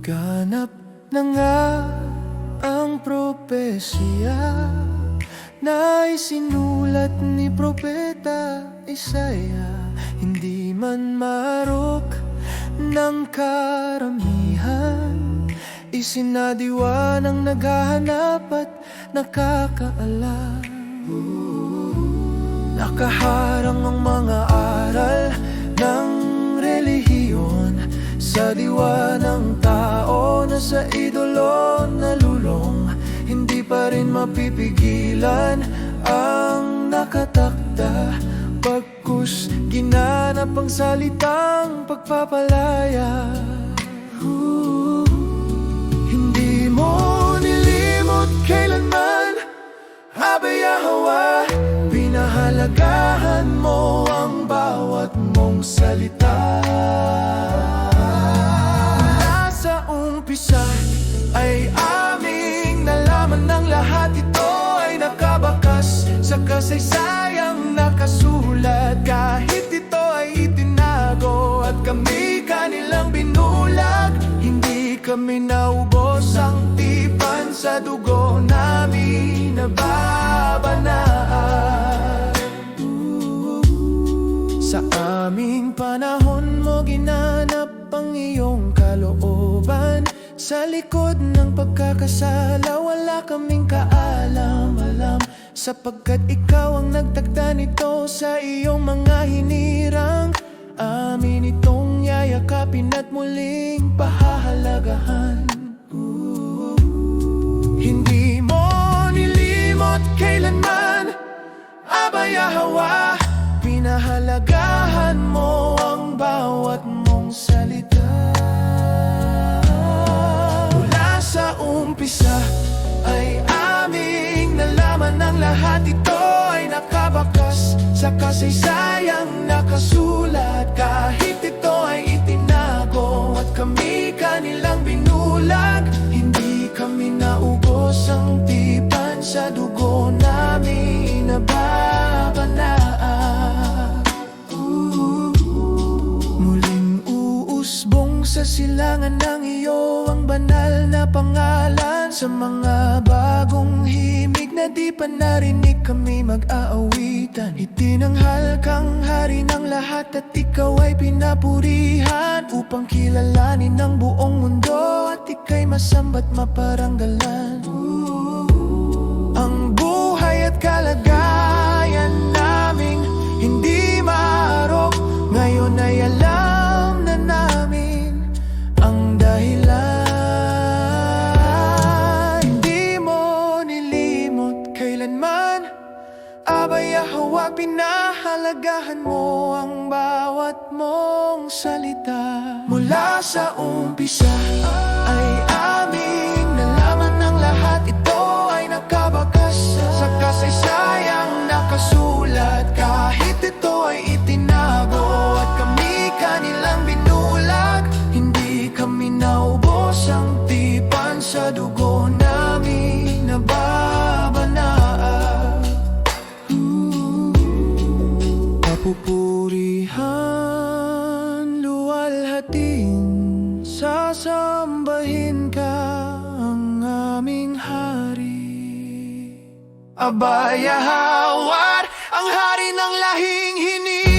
Ganap na nga ang propesya na isinulat ni Propeta Isaiah. Hindi man marok ng karamihan, isinadiwa ng naghahanap at nakakaalam. Nakaharang ang mga aral ng relihiyon sa diwa ng tao na sa idolo nalulong. Hindi pa rin mapipigilan ang nakatakda, pagkus ginanap ang salitang pagpapalaya. Hindi mo nilimot kailanman, Abay Yahweh, pinahalagahan mo ang bawat mong salita. Mula sa umpisa ay aming nalaman ng lahat ito ay nakabakas sa kasaysayang nakasulat. Kahit ito ay itinago at kami kanilang binulag, hindi kami naubos ang tipan sa dugo namin nababanaan. Sa aming panahon mo ginanap ang iyong kalooban. Sa likod ng pagkakasala wala kaming kaalam-alam, sapagkat ikaw ang nagtakda nito sa iyong mga hinirang. Amin itong yayakapin at muling pahahalagahan. Hindi mo nilimot kailanman, Abay Yahweh, pinahalagahan mo ang bawat mong salita. Mula sa umpisa ay aming nalaman ng lahat ito ay nakabakas sa kasaysayang nakasulat. Kahit ito ay itinago at kami kanilang binulag, hindi kami naubos ang tipan sa dugo namin nababanaan. Muling uusbong sa silangan ng iyo ang banal na pangalan. Sa mga bagong himig na di pa narinig kami mag-aawitan. Itinanghal kang hari ng lahat at ikaw ay pinapurihan, upang kilalanin ng buong mundo at ika'y masamba't maparanggalan. Ang buhay at kalagayan naming hindi maarok, ngayon ay alam na namin ang dahilan. Hindi mo nilimot kailanman, Abay Yahweh, pinahalagahan mo ang bawat mong salita. Mula sa umpisa ay aming nalaman ng lahat ito ay nakabakas sa kasaysayang nakasulat. Kahit ito ay itinago at kami kanilang binulag, hindi kami naubos ang tipan sa dugo namin nababanaan. Papupurihan, luwalhatin, sasambahin ka ang aming hari. Abay Yahweh, ang hari ng lahing hini.